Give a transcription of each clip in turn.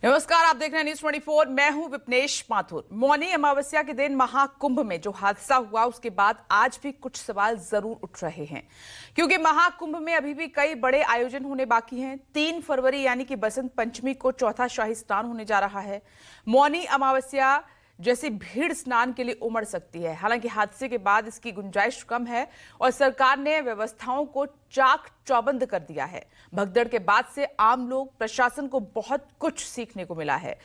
नमस्कार, आप देख रहे हैं न्यूज 24। मैं हूं विपनेश माथुर। मौनी अमावस्या के दिन महाकुंभ में जो हादसा हुआ उसके बाद आज भी कुछ सवाल जरूर उठ रहे हैं, क्योंकि महाकुंभ में अभी भी कई बड़े आयोजन होने बाकी हैं। 3 फरवरी यानी कि बसंत पंचमी को चौथा शाही स्नान होने जा रहा है। मौनी अमावस्या जैसी भीड़ स्नान के लिए उमड़ सकती है। हालांकि हादसे के बाद इसकी गुंजाइश कम है और सरकार ने व्यवस्थाओं को चाक चौबंद कर दिया है। भगदड़ के बाद से आम लोग, प्रशासन को बहुत कुछ सीखने को मिला है।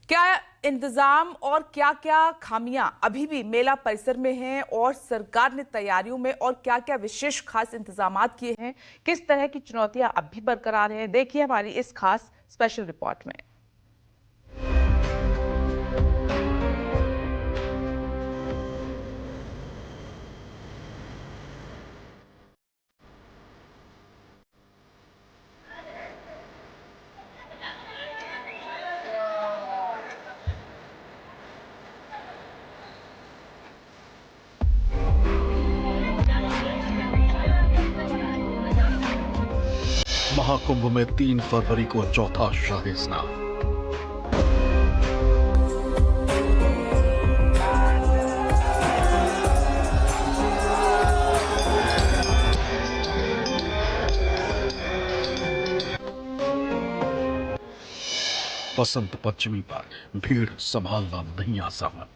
क्या इंतजाम और क्या-क्या खामियां अभी भी मेला परिसर में हैं और सरकार ने तैयारियों में और क्या-क्या विशेष खास इंतजामात किए हैं, किस तरह की चुनौतियां अब भी बरकरार हैं, देखिए हमारी इस खास स्पेशल रिपोर्ट में। महाकुंभ में 3 फरवरी को चौथा शाही स्नान। बसंत पंचमी पर भीड़ संभालना नहीं आसान।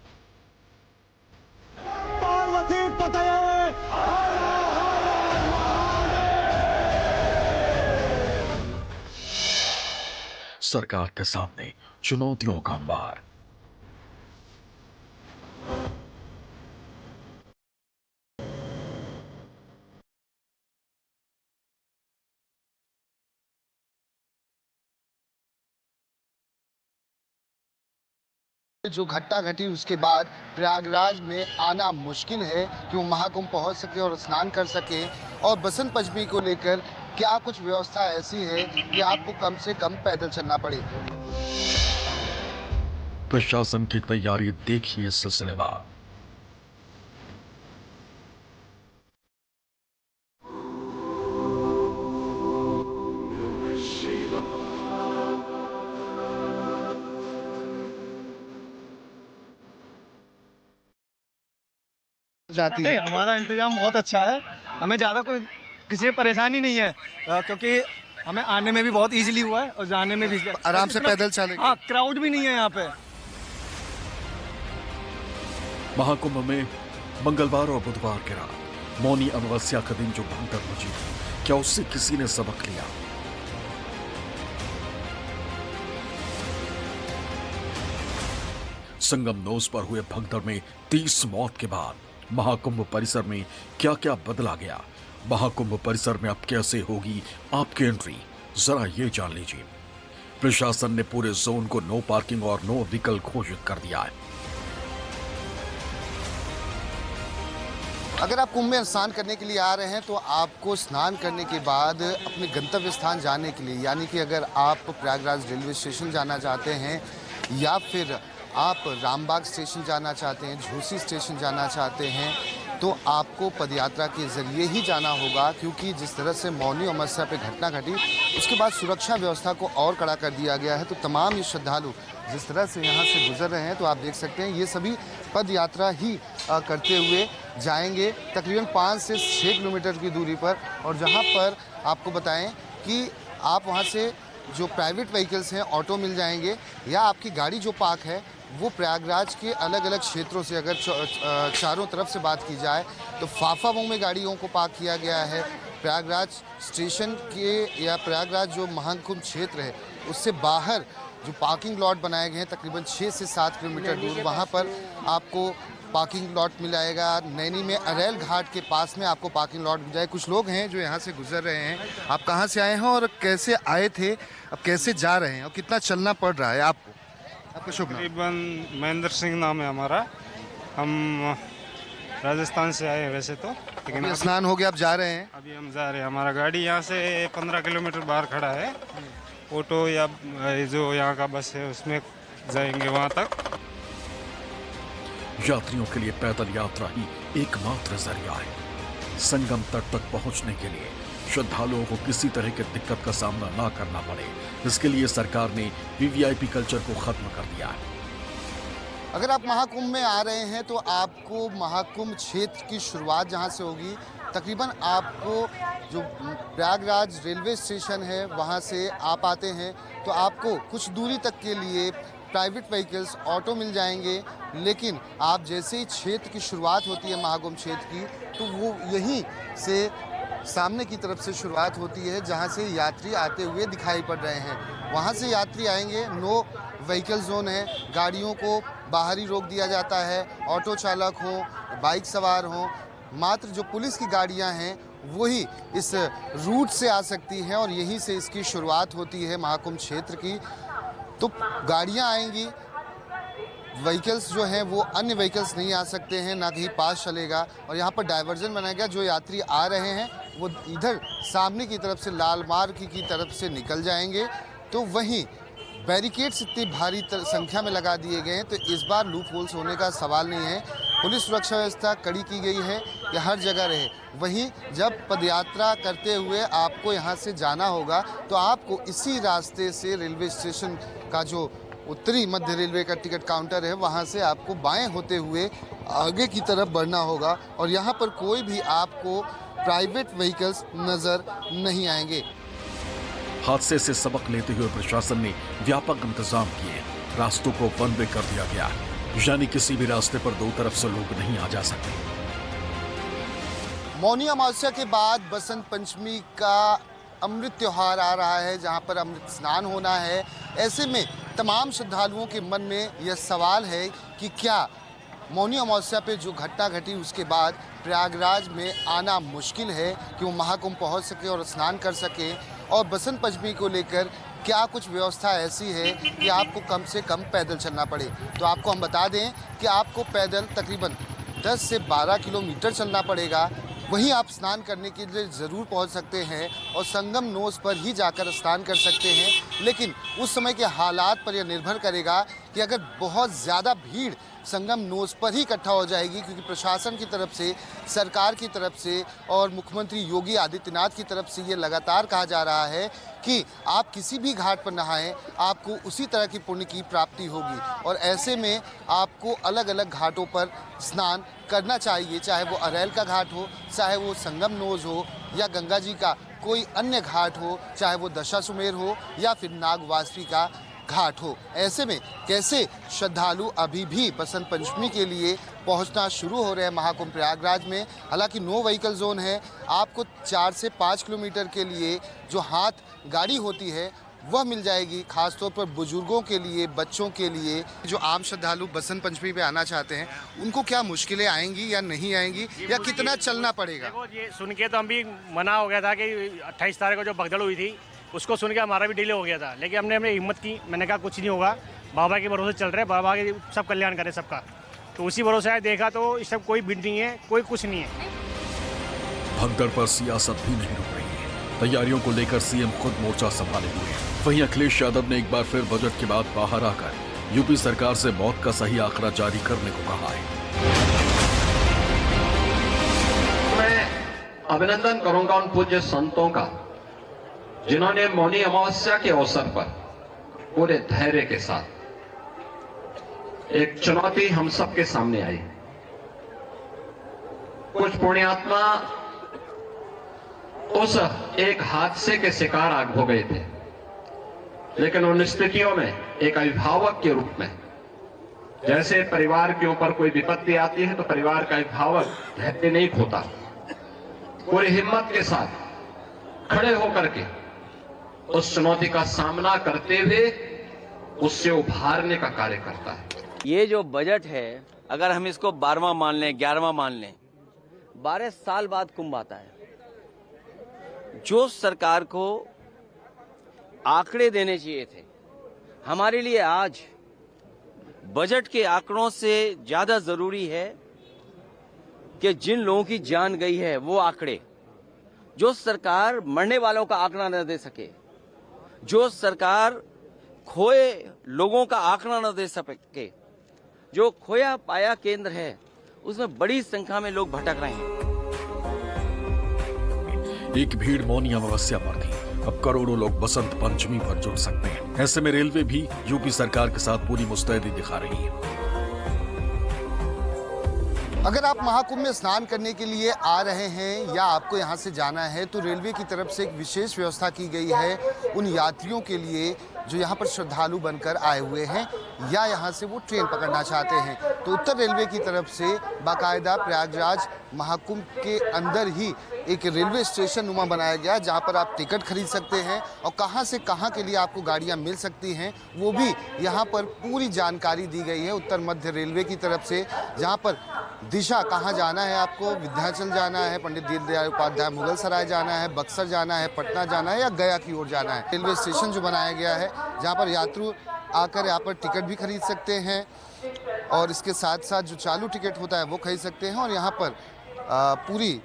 सरकार के सामने चुनौतियों का अंबार। जो घटना घटी उसके बाद प्रयागराज में आना मुश्किल है कि वो महाकुंभ पहुंच सके और स्नान कर सके। और बसंत पंचमी को लेकर क्या कुछ व्यवस्था ऐसी है कि आपको कम से कम पैदल चलना पड़े। प्रशासन की तैयारी देखिए सिलसिलेवार। जाती है हमारा इंतजाम बहुत अच्छा है, हमें ज़्यादा कोई किसी परेशानी नहीं है, क्योंकि हमें आने में भी बहुत इजीली हुआ है और जाने में भी आराम से पैदल चले। हाँ, क्राउड भी नहीं है यहाँ पे। महाकुंभ में मंगलवार और बुधवार की रात मौनी अमावस्या का दिन जो भगदड़ मची, क्या उससे किसी ने सबक लिया? संगम नोस पर हुए भगदड़ में 30 मौत के बाद महाकुंभ परिसर में क्या क्या बदला गया? महाकुंभ परिसर में अब कैसे होगी आपकी एंट्री, जरा ये जान लीजिए। प्रशासन ने पूरे जोन को नो पार्किंग और नो व्हीकल घोषित कर दिया है। अगर आप कुंभ में स्नान करने के लिए आ रहे हैं तो आपको स्नान करने के बाद अपने गंतव्य स्थान जाने के लिए, यानी कि अगर आप प्रयागराज रेलवे स्टेशन जाना चाहते हैं या फिर आप रामबाग स्टेशन जाना चाहते हैं, झूसी स्टेशन जाना चाहते हैं, तो आपको पदयात्रा के जरिए ही जाना होगा। क्योंकि जिस तरह से मौनी अमावस्या पे घटना घटी उसके बाद सुरक्षा व्यवस्था को और कड़ा कर दिया गया है। तो तमाम ये श्रद्धालु जिस तरह से यहाँ से गुजर रहे हैं तो आप देख सकते हैं ये सभी पद यात्रा ही करते हुए जाएंगे तकरीबन 5 से 6 किलोमीटर की दूरी पर। और जहाँ पर आपको बताएं कि आप वहाँ से जो प्राइवेट व्हीकल्स हैं, ऑटो मिल जाएंगे, या आपकी गाड़ी जो पार्क है वो प्रयागराज के अलग अलग क्षेत्रों से, अगर चारों तरफ से बात की जाए तो फाफामऊ में गाड़ियों को पार्क किया गया है। प्रयागराज स्टेशन के या प्रयागराज जो महाकुंभ क्षेत्र है उससे बाहर जो पार्किंग लॉट बनाए गए हैं तकरीबन 6 से 7 किलोमीटर दूर, वहाँ पर आपको पार्किंग लॉट मिल जाएगा। नैनी में अरेल घाट के पास में आपको पार्किंग लॉट मिल जाएगा। कुछ लोग हैं जो यहाँ से गुजर रहे हैं। आप कहाँ से आए हैं और कैसे आए थे, अब कैसे जा रहे हैं और कितना चलना पड़ रहा है आपको? आपका शुभ नाम? तकरीबन महेंद्र सिंह नाम है हमारा। हम राजस्थान से आए हैं वैसे तो, लेकिन अभी स्नान हो गया, आप जा रहे हैं? अभी हम जा रहे हैं। हमारा गाड़ी यहाँ से 15 किलोमीटर बाहर खड़ा है। ऑटो या जो यहाँ का बस है उसमें जाएंगे वहाँ तक। यात्रियों के लिए पैदल यात्रा ही एकमात्र जरिया है। संगम तट तक पहुंचने के लिए श्रद्धालुओं को किसी तरह की दिक्कत का सामना ना करना पड़े, इसके लिए सरकार ने वीवीआईपी कल्चर को खत्म कर दिया है। अगर आप महाकुंभ में आ रहे हैं तो आपको महाकुंभ क्षेत्र की शुरुआत जहां से होगी, तकरीबन आपको जो प्रयागराज रेलवे स्टेशन है वहां से आप आते हैं तो आपको कुछ दूरी तक के लिए प्राइवेट व्हीकल्स, ऑटो मिल जाएंगे। लेकिन आप जैसे ही क्षेत्र की शुरुआत होती है महाकुंभ क्षेत्र की, तो वो यहीं से सामने की तरफ से शुरुआत होती है जहां से यात्री आते हुए दिखाई पड़ रहे हैं। वहां से यात्री आएंगे, नो व्हीकल जोन है, गाड़ियों को बाहर ही रोक दिया जाता है। ऑटो चालक हो, बाइक सवार हो, मात्र जो पुलिस की गाड़ियां हैं वही इस रूट से आ सकती हैं और यहीं से इसकी शुरुआत होती है महाकुंभ क्षेत्र की। तो गाड़ियां आएंगी, व्हीकल्स जो हैं वो अन्य व्हीकल्स नहीं आ सकते हैं, ना कहीं पास चलेगा। और यहाँ पर डाइवर्जन बनाया गया, जो यात्री आ रहे हैं वो इधर सामने की तरफ से लाल मार्ग की तरफ से निकल जाएंगे। तो वहीं बैरिकेड्स इतनी भारी संख्या में लगा दिए गए हैं तो इस बार लूप होल्स होने का सवाल नहीं है। पुलिस सुरक्षा व्यवस्था कड़ी की गई है कि हर जगह रहे। वहीं जब पदयात्रा करते हुए आपको यहाँ से जाना होगा तो आपको इसी रास्ते से रेलवे स्टेशन का जो उत्तरी मध्य रेलवे का टिकट काउंटर है वहाँ से आपको बाएं होते हुए आगे की तरफ बढ़ना होगा और यहाँ पर कोई भी आपको प्राइवेट व्हीकल्स नज़र नहीं आएंगे। हादसे से सबक लेते हुए प्रशासन ने व्यापक इंतजाम किए। रास्तों को वन वे कर दिया गया, यानी किसी भी रास्ते पर दो तरफ से लोग नहीं आ जा सकते। मौनी अमावस्या के बाद बसंत पंचमी का अमृत त्योहार आ रहा है, जहां पर अमृत स्नान होना है। ऐसे में तमाम श्रद्धालुओं के मन में यह सवाल है कि क्या मौनी अमावस्या पे जो घटना घटी उसके बाद प्रयागराज में आना मुश्किल है कि वो महाकुंभ पहुंच सके और स्नान कर सके, और बसंत पंचमी को लेकर क्या कुछ व्यवस्था ऐसी है कि आपको कम से कम पैदल चलना पड़े। तो आपको हम बता दें कि आपको पैदल तकरीबन 10 से 12 किलोमीटर चलना पड़ेगा। वहीं आप स्नान करने के लिए ज़रूर पहुंच सकते हैं और संगम नोस पर ही जाकर स्नान कर सकते हैं। लेकिन उस समय के हालात पर यह निर्भर करेगा कि अगर बहुत ज़्यादा भीड़ संगम नोस पर ही इकट्ठा हो जाएगी, क्योंकि प्रशासन की तरफ से, सरकार की तरफ से और मुख्यमंत्री योगी आदित्यनाथ की तरफ से ये लगातार कहा जा रहा है कि आप किसी भी घाट पर नहाएं, आपको उसी तरह की पुण्य की प्राप्ति होगी। और ऐसे में आपको अलग अलग घाटों पर स्नान करना चाहिए, चाहे वो अरैल का घाट हो, चाहे वो संगम नोज हो या गंगा जी का कोई अन्य घाट हो, चाहे वो दशाश्वमेध हो या फिर नागवासवी का घाट हो। ऐसे में कैसे श्रद्धालु अभी भी बसंत पंचमी के लिए पहुंचना शुरू हो रहे हैं महाकुंभ प्रयागराज में। हालांकि नो व्हीकल जोन है, आपको 4 से 5 किलोमीटर के लिए जो हाथ गाड़ी होती है वह मिल जाएगी, खासतौर पर बुजुर्गों के लिए, बच्चों के लिए। जो आम श्रद्धालु बसंत पंचमी पे आना चाहते हैं उनको क्या मुश्किलें आएंगी या नहीं आएंगी, या कितना चलना पड़ेगा? देखो, ये सुन के तो हम भी मना हो गया था कि 28 तारीख को जो भगदड़ हुई थी उसको सुन के हमारा भी डिले हो गया था, लेकिन हमने हिम्मत की। मैंने कहा कुछ नहीं होगा, बाबा के भरोसे चल रहे, बाबा के सब कल्याण करे सबका। तो उसी भरोसे आए, देखा तो इस सब कोई भीड़ नहीं है, कोई कुछ नहीं है। भगदड़ पर सियासत भी नहीं रुक रही है। तैयारियों को लेकर सीएम खुद मोर्चा संभाले हुए हैं। वहीं अखिलेश यादव ने एक बार फिर बजट के बाद बाहर आकर यूपी सरकार से मौत का सही आंकड़ा जारी करने को कहा है। मैं अभिनंदन करूंगा उन पूज्य संतों का जिन्होंने मौनी अमावस्या के अवसर पर पूरे धैर्य के साथ एक चुनौती हम सबके सामने आई। कुछ पुण्यात्मा उस एक हादसे के शिकार हो गए थे, लेकिन उन स्थितियों में एक अभिभावक के रूप में, जैसे परिवार के ऊपर कोई विपत्ति आती है तो परिवार का अभिभावक धैर्य नहीं खोता, पूरी हिम्मत के साथ खड़े होकर के उस चुनौती का सामना करते हुए उससे उभारने का कार्य करता है। ये जो बजट है, अगर हम इसको 12वां मान लें, 11वां मान लें, 12 साल बाद कुंभ आता है। जो सरकार को आंकड़े देने चाहिए थे, हमारे लिए आज बजट के आंकड़ों से ज्यादा जरूरी है कि जिन लोगों की जान गई है वो आंकड़े। जो सरकार मरने वालों का आंकड़ा न दे सके, जो सरकार खोए लोगों का आंकड़ा न दे सके, जो खोया पाया केंद्र है उसमें बड़ी संख्या में लोग भटक रहे हैं। एक भीड़ मौनी अमावस्या पर थी। अब करोड़ों लोग बसंत पंचमी पर जुट सकते हैं। ऐसे में रेलवे भी यूपी सरकार के साथ पूरी मुस्तैदी दिखा रही है। अगर आप महाकुंभ में स्नान करने के लिए आ रहे हैं या आपको यहाँ से जाना है तो रेलवे की तरफ से एक विशेष व्यवस्था की गई है उन यात्रियों के लिए जो यहाँ पर श्रद्धालु बनकर आए हुए हैं या यहाँ से वो ट्रेन पकड़ना चाहते हैं। तो उत्तर रेलवे की तरफ से बाकायदा प्रयागराज महाकुंभ के अंदर ही एक रेलवे स्टेशन नुमा बनाया गया जहाँ पर आप टिकट खरीद सकते हैं और कहाँ से कहाँ के लिए आपको गाड़ियाँ मिल सकती हैं वो भी यहाँ पर पूरी जानकारी दी गई है उत्तर मध्य रेलवे की तरफ से। जहाँ पर दिशा कहाँ जाना है, आपको विंध्याचल जाना है, पंडित दीनदयाल उपाध्याय मुगल सराय जाना है, बक्सर जाना है, पटना जाना है या गया की ओर जाना है। रेलवे स्टेशन जो बनाया गया है जहाँ पर यात्रु आकर यहाँ पर टिकट भी खरीद सकते हैं और इसके साथ साथ जो चालू टिकट होता है वो खरीद सकते हैं। और यहाँ पर पूरी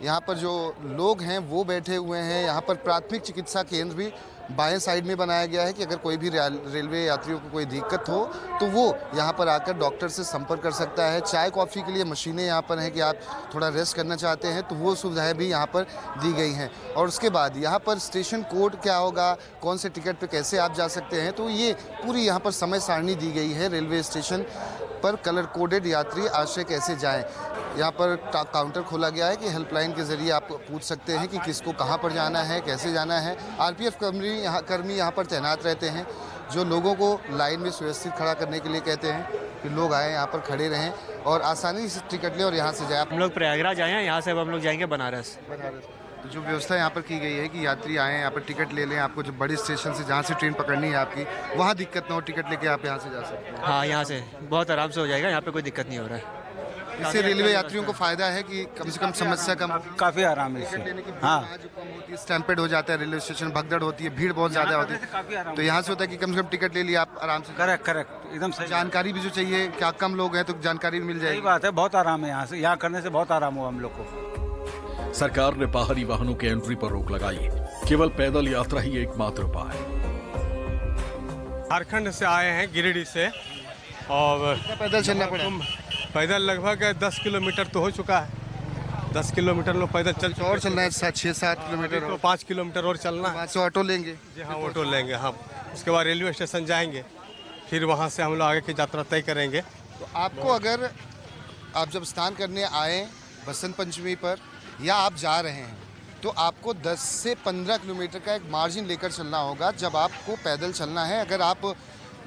यहाँ पर जो लोग हैं वो बैठे हुए हैं। यहाँ पर प्राथमिक चिकित्सा केंद्र भी बाएं साइड में बनाया गया है कि अगर कोई भी रेलवे यात्रियों को कोई दिक्कत हो तो वो यहाँ पर आकर डॉक्टर से संपर्क कर सकता है। चाय कॉफ़ी के लिए मशीनें यहाँ पर हैं कि आप थोड़ा रेस्ट करना चाहते हैं तो वो सुविधाएं भी यहाँ पर दी गई हैं। और उसके बाद यहाँ पर स्टेशन कोड क्या होगा, कौन से टिकट पे कैसे आप जा सकते हैं, तो ये पूरी यहाँ पर समय सारणी दी गई है। रेलवे स्टेशन पर कलर कोडेड यात्री आश्रय कैसे जाएं। यहाँ पर काउंटर खोला गया है कि हेल्पलाइन के जरिए आप पूछ सकते हैं कि किसको कहाँ पर जाना है, कैसे जाना है। आरपीएफ कर्मी यहाँ पर तैनात रहते हैं जो लोगों को लाइन में सुव्यवस्थित खड़ा करने के लिए कहते हैं कि लोग आए यहाँ पर खड़े रहें और आसानी से टिकट लें और यहाँ से जाए। हम लोग प्रयागराज आए हैं, यहाँ से अब हम लोग जाएंगे बनारस। तो जो व्यवस्था यहाँ पर की गई है कि यात्री आएँ यहाँ पर टिकट ले लें, आपको जो बड़े स्टेशन से जहाँ से ट्रेन पकड़नी है आपकी वहाँ दिक्कत ना हो, टिकट लेके आप यहाँ से जा सकते हैं। हाँ, यहाँ से बहुत आराम से हो जाएगा, यहाँ पे कोई दिक्कत नहीं हो रहा है। इससे रेलवे यात्रियों को फायदा है कि कम से कम समस्या कम, काफ़ी आराम है इससे। हाँ, स्टैम्पेड हो जाता है, रेलवे स्टेशन भगदड़ होती है, भीड़ बहुत ज़्यादा होती है, तो यहाँ से होता है कि कम से कम टिकट ले लिया आप आराम से। करेक्ट एकदम सही। जानकारी भी जो चाहिए, क्या कम लोग हैं तो जानकारी भी मिल जाएगी। सही बात है, बहुत आराम है यहाँ से, यहाँ करने से बहुत आराम हुआ हम लोग को। सरकार ने बाहरी वाहनों के एंट्री पर रोक लगाई है। केवल पैदल यात्रा ही एकमात्र उपाय है। झारखंड से आए हैं, गिरिडीह से, और पैदल चलना पड़ा। पैदल लगभग 10 किलोमीटर तो हो चुका है। 10 किलोमीटर लोग पैदल और चलना है 6-7 किलोमीटर, तो 5 किलोमीटर और चलना है। वहाँ से ऑटो लेंगे। जी हाँ, ऑटो लेंगे हम। उसके बाद रेलवे स्टेशन जाएंगे, फिर वहाँ से हम लोग आगे की यात्रा तय करेंगे। तो आपको अगर आप जब स्नान करने आए बसंत पंचमी पर या आप जा रहे हैं तो आपको 10 से 15 किलोमीटर का एक मार्जिन लेकर चलना होगा जब आपको पैदल चलना है। अगर आप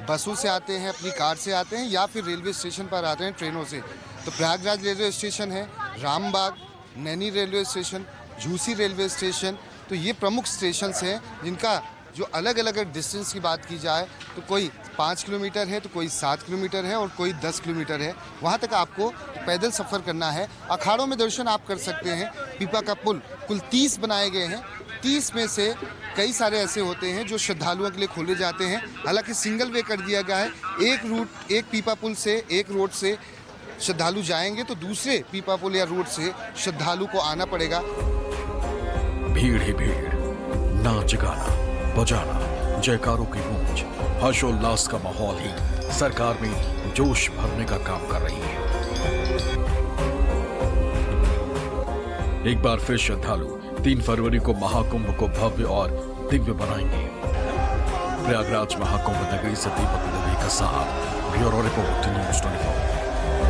बसों से आते हैं, अपनी कार से आते हैं या फिर रेलवे स्टेशन पर आते हैं ट्रेनों से, तो प्रयागराज रेलवे स्टेशन है, Rambagh, Naini railway station, Jhusi railway station, तो ये प्रमुख स्टेशंस हैं जिनका जो अलग अलग डिस्टेंस की बात की जाए तो कोई 5 किलोमीटर है तो कोई 7 किलोमीटर है और कोई 10 किलोमीटर है। वहाँ तक आपको पैदल सफ़र करना है। अखाड़ों में दर्शन आप कर सकते हैं। पीपा का पुल कुल 30 बनाए गए हैं। 30 में से कई सारे ऐसे होते हैं जो श्रद्धालुओं के लिए खोले जाते हैं। हालांकि सिंगल वे कर दिया गया है। एक रूट, एक पीपा पुल से, एक रोड से श्रद्धालु जाएंगे तो दूसरे पीपा पुल या रोड से श्रद्धालु को आना पड़ेगा। भीड़ ही भीड़, नाच गाना बजाना, जयकारों की गूंज, हर्षोल्लास का माहौल ही सरकार में जोश भरने का काम कर रही है। एक बार फिर श्रद्धालु 3 फरवरी को महाकुंभ को भव्य और दिव्य बनाएंगे। प्रयागराज महाकुंभ नगरी से दीपक दुबे का साथ, ब्यूरो रिपोर्ट, न्यूज़ 24।